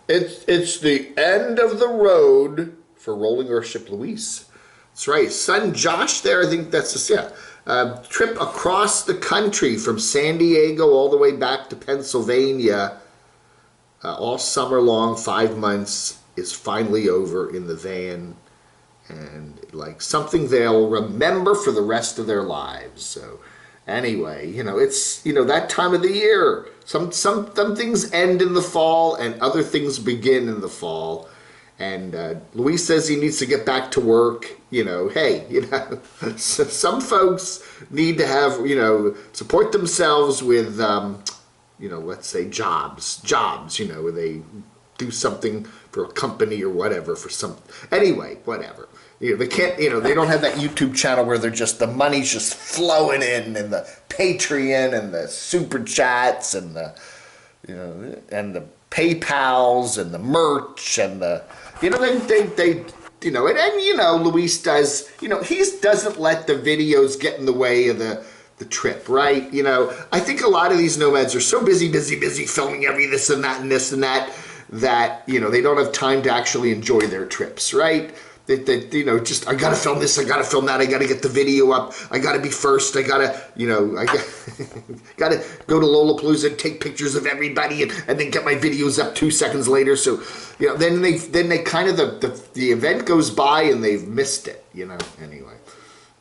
It's the end of the road for Rolling Earthship Luis. That's right. Son Josh there, I think that's, yeah. Trip across the country from San Diego all the way back to Pennsylvania, all summer long, 5 months, is finally over in the van. And like something they'll remember for the rest of their lives. So anyway, it's, that time of the year. Some things end in the fall and other things begin in the fall. And Luis says he needs to get back to work. Hey, some folks need to have, support themselves with, let's say jobs, where they do something for a company or whatever for some, anyway, whatever. They can't, they don't have that YouTube channel where they're just, the money's just flowing in, and the Patreon and the super chats and the, and the PayPals and the merch and the, Luis does, he doesn't let the videos get in the way of the trip, right? I think a lot of these nomads are so busy filming every this and that and this and that, they don't have time to actually enjoy their trips, right? Just, I gotta film this, I gotta film that, I gotta get the video up, I gotta be first, I gotta, gotta go to Lolapalooza and take pictures of everybody and then get my videos up 2 seconds later. So, then they kind of, the event goes by and they've missed it, anyway.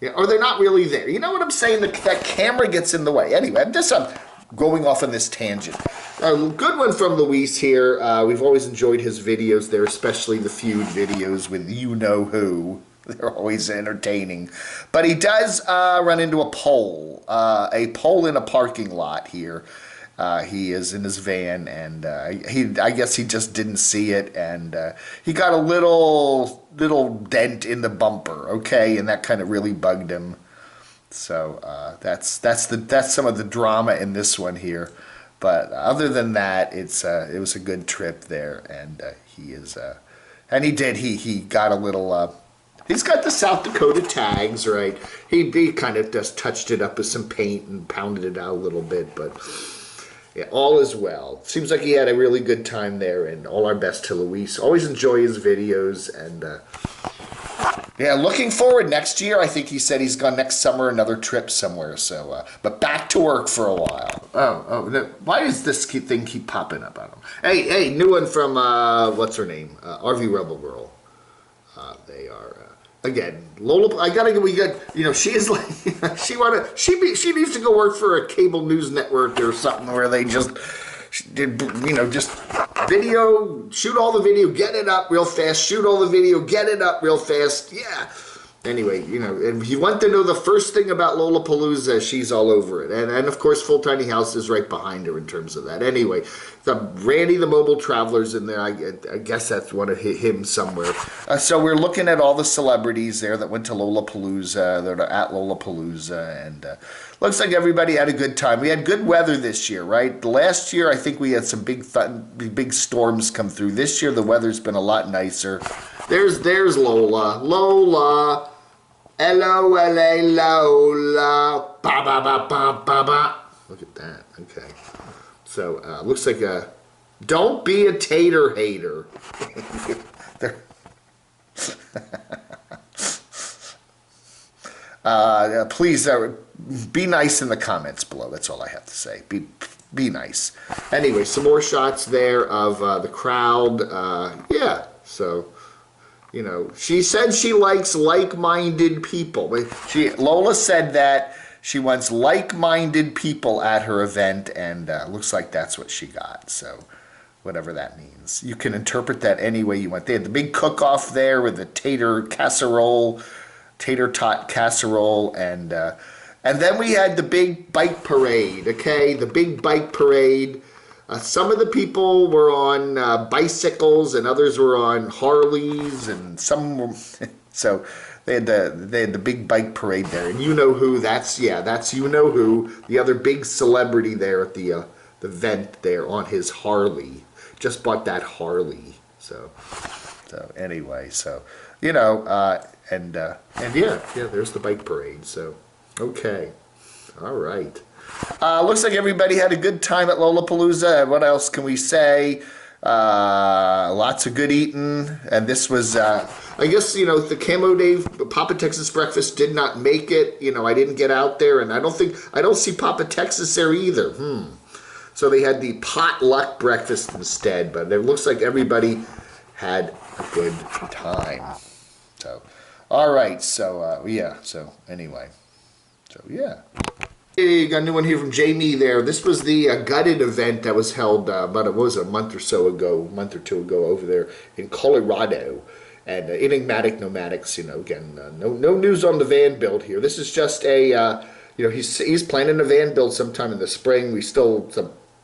Yeah, or they're not really there. You know what I'm saying? That camera gets in the way. Anyway, I'm going off on this tangent. A good one from Luis here. We've always enjoyed his videos there, especially the feud videos with you-know-who. They're always entertaining. But he does run into a pole in a parking lot here. He is in his van, and I guess he just didn't see it, and he got a little dent in the bumper, okay, and that kind of really bugged him. So that's some of the drama in this one here. But other than that, it was a good trip there, and he got a little. He's got the South Dakota tags, right? He kind of just touched it up with some paint and pounded it out a little bit, but yeah, all is well. Seems like he had a really good time there, and all our best to Luis. Always enjoy his videos, and yeah, looking forward next year. I think he said he's gone next summer, another trip somewhere. So, but back to work for a while. Why does this thing keep popping up on him? Hey, new one from what's her name? RV Rebel Girl. They are again Lola. She is like she needs to go work for a cable news network or something where they just video, shoot all the video, get it up real fast, shoot all the video, get it up real fast. Yeah. Anyway, and if you want to know the first thing about Lolapalooza, she's all over it. And of course, Full Tiny House is right behind her in terms of that. Anyway, Randy the Mobile Traveler's in there. I guess that's one of him somewhere. So we're looking at all the celebrities there that went to Lolapalooza, that are at Lolapalooza, and looks like everybody had a good time. We had good weather this year, right? Last year, I think we had some big storms come through. This year, the weather's been a lot nicer. There's Lola. Lola. L-O-L-A, Lola. Ba-ba-ba-ba-ba-ba. Look at that. Okay. So, looks like don't be a tater hater. Please be nice in the comments below. That's all I have to say. Be nice. Anyway, some more shots there of the crowd. Yeah, so, she said she likes like-minded people. Lola said that she wants like-minded people at her event, and looks like that's what she got. So, whatever that means. You can interpret that any way you want. They had the big cook-off there with the tater tot casserole, and then we had the big bike parade, okay? The big bike parade. Some of the people were on bicycles, and others were on Harleys, and some were, so they had the big bike parade there. And you-know-who, that's you-know-who, the other big celebrity there at the event there on his Harley. Just bought that Harley. So anyway, so, and yeah, there's the bike parade. So, okay. All right. Looks like everybody had a good time at Lolapalooza. What else can we say? lots of good eating, and this was, I guess, you know, the Camo Day Papa Texas breakfast did not make it. You know, I didn't get out there, and I don't see Papa Texas there either. So they had the potluck breakfast instead, but it looks like everybody had a good time. So, all right, so, yeah, so anyway, so yeah. Hey, got a new one here from Jamie there. This was the Gutted event that was held about it was a month or two ago over there in Colorado. And Enigmatic Nomadics, you know, again, no news on the van build here. This is just a, you know, he's planning a van build sometime in the spring. We still,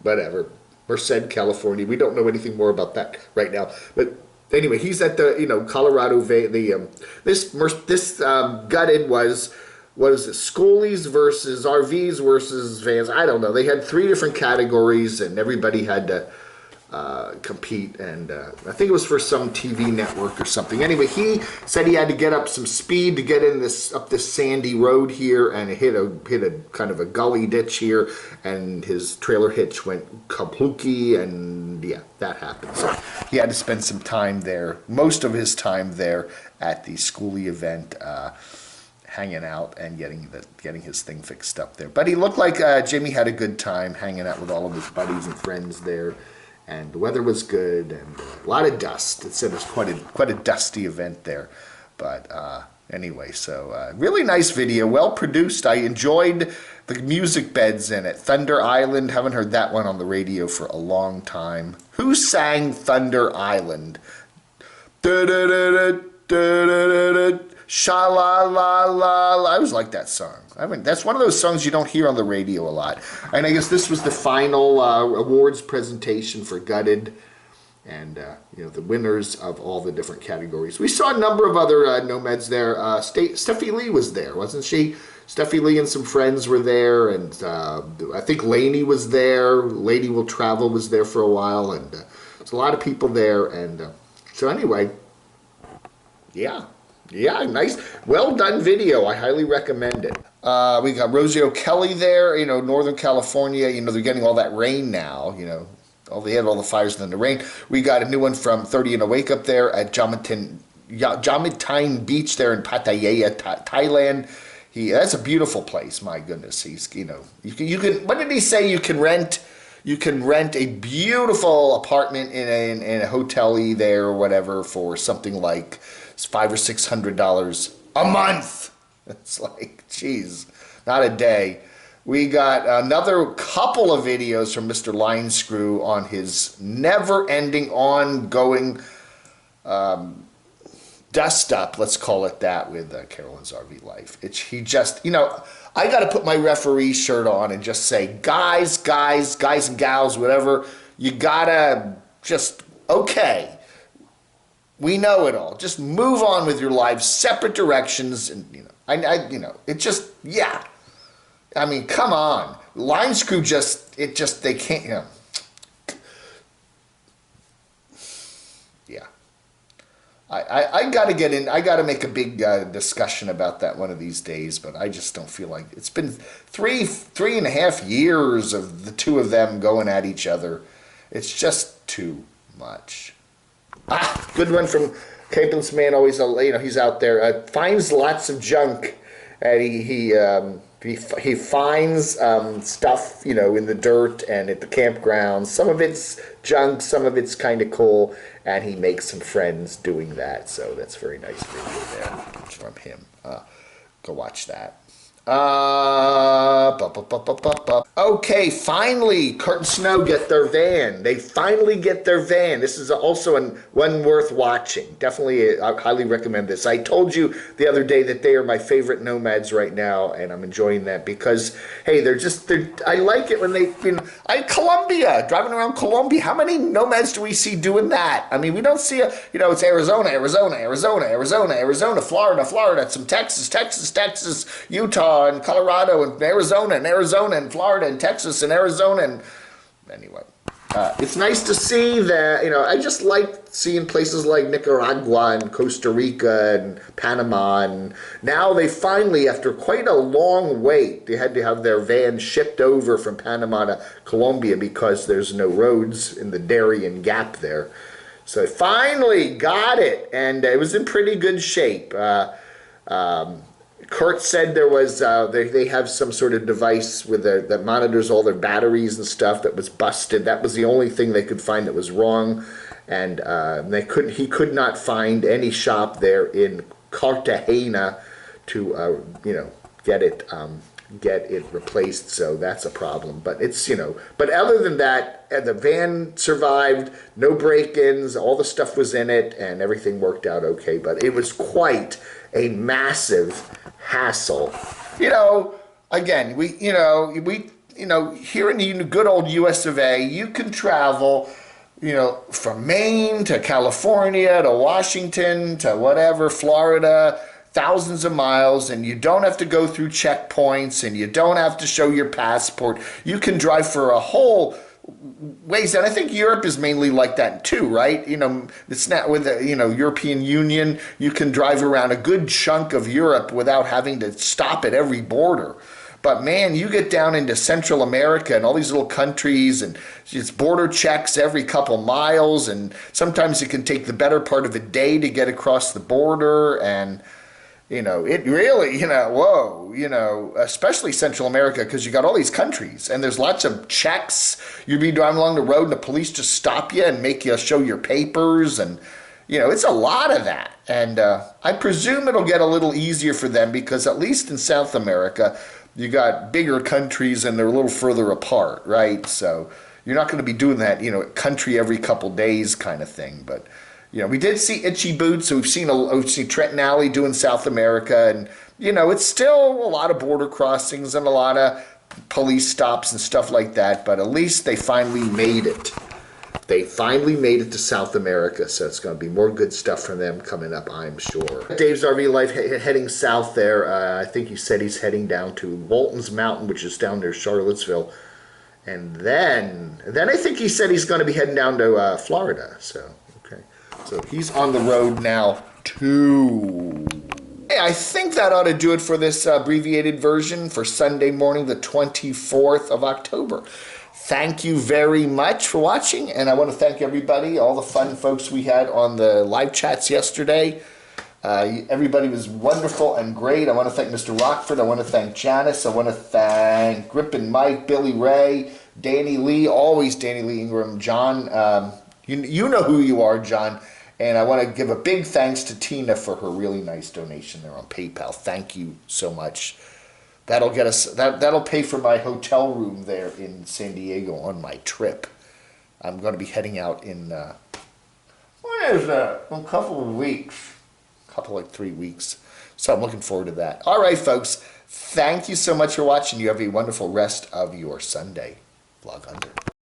whatever, Merced, California. We don't know anything more about that right now. But anyway, he's at the, you know, Colorado van. This Gutted was, what is it, schoolies versus RVs versus vans. I don't know. They had 3 different categories, and everybody had to compete, and I think it was for some TV network or something. Anyway, he said he had to get up some speed to get in up this sandy road here, and it hit a kind of a gully ditch here, and his trailer hitch went kaplooky, and yeah, that happened. So he had to spend some time there, most of his time there at the schoolie event, hanging out and getting his thing fixed up there. But he looked like Jimmy had a good time hanging out with all of his buddies and friends there. And the weather was good, and a lot of dust. It said it was quite a dusty event there. But anyway, so really nice video, well produced. I enjoyed the music beds in it. Thunder Island, haven't heard that one on the radio for a long time. Who sang Thunder Island? Sha-la-la-la-la. I always like that song. I mean, that's one of those songs you don't hear on the radio a lot. And I guess this was the final awards presentation for Gutted, and you know, the winners of all the different categories. We saw a number of other nomads there. Steffi Lee was there, wasn't she? Steffi Lee and some friends were there, and I think Lainey was there. Lady Will Travel was there for a while, and there's a lot of people there. And so anyway, yeah. Yeah, nice, well done video. I highly recommend it. We got Rosie O'Kelly there, you know, Northern California. You know, they're getting all that rain now, you know. They had all the fires and then the rain. We got a new one from 30 and Awake up there at Jamatine Beach there in Pattaya, Thailand. That's a beautiful place, my goodness. He's, you know, you can, what did he say? You can rent a beautiful apartment in a hotel-y there or whatever for something like $500 or $600 a month. It's like, geez, not a day. We got another couple of videos from Mr. Line Screw on his never-ending, ongoing dust up, let's call it that, with Carolyn's RV Life. He just, you know, I got to put my referee shirt on and just say, guys and gals, whatever, you gotta just, okay. We know it all. Just move on with your lives, separate directions, and you know, you know, it just, yeah. I mean, come on, Line Screw they can't, you know. Yeah, I gotta get in. I gotta make a big discussion about that one of these days, but I just don't feel like it's been three and a half years of the two of them going at each other. It's just too much. Good one from Captain's Man. Always, you know, he's out there. Finds lots of junk, and he finds stuff, you know, in the dirt and at the campground. Some of it's junk, some of it's kind of cool, and he makes some friends doing that. So that's a very nice video there from him. Go watch that. Okay, finally, Curt and Snow get their van. They finally get their van. This is also one worth watching. Definitely, I highly recommend this. I told you the other day that they are my favorite nomads right now, and I'm enjoying that because, hey, I like it when Colombia, driving around Colombia. How many nomads do we see doing that? I mean, we don't see it's Arizona, Florida, some Texas, Utah, and Colorado, and Arizona, and Florida, and Texas, and Arizona, and anyway. It's nice to see that, you know, I just like seeing places like Nicaragua and Costa Rica and Panama, and now they finally, after quite a long wait, they had to have their van shipped over from Panama to Colombia because there's no roads in the Darien Gap there. So they finally got it, and it was in pretty good shape. Curt said there was they have some sort of device with that monitors all their batteries and stuff that was busted. That was the only thing they could find that was wrong, and he could not find any shop there in Cartagena to get it replaced. So that's a problem. But it's but other than that, the van survived, no break-ins, all the stuff was in it, and everything worked out okay. But it was quite a massive hassle. Again, we here in the good old US of A, you can travel, from Maine to California to Washington to whatever, Florida, thousands of miles, and you don't have to go through checkpoints, and you don't have to show your passport. You can drive for a whole ways, and I think Europe is mainly like that too, right? It's not with the European Union. You can drive around a good chunk of Europe without having to stop at every border. But man, you get down into Central America and all these little countries, and it's border checks every couple miles, and sometimes it can take the better part of a day to get across the border, and it really, especially Central America, because you got all these countries and there's lots of checks. You'd be driving along the road and the police just stop you and make you show your papers, and it's a lot of that. And I presume it'll get a little easier for them, because at least in South America, you got bigger countries and they're a little further apart, right? So you're not going to be doing that, country every couple days kind of thing. But we did see Itchy Boots, so we've seen Trenton Alley doing South America, and it's still a lot of border crossings and a lot of police stops and stuff like that, but at least they finally made it. They finally made it to South America, so it's going to be more good stuff from them coming up, I'm sure. Dave's RV Life heading south there. I think he said he's heading down to Walton's Mountain, which is down near Charlottesville, and then I think he said he's going to be heading down to Florida. So he's on the road now, too. Hey, I think that ought to do it for this abbreviated version for Sunday morning, the 24th of October. Thank you very much for watching, and I want to thank everybody, all the fun folks we had on the live chats yesterday. Everybody was wonderful and great. I want to thank Mr. Rockford. I want to thank Janice. I want to thank Grip and Mike, Billy Ray, Danny Lee, always Danny Lee Ingram, John. You know who you are, John. And I want to give a big thanks to Tina for her really nice donation there on PayPal. Thank you so much. That'll get us. That'll pay for my hotel room there in San Diego on my trip. I'm going to be heading out in when is that? A couple of weeks, like 3 weeks. So I'm looking forward to that. All right, folks. Thank you so much for watching. You have a wonderful rest of your Sunday. Vlog under.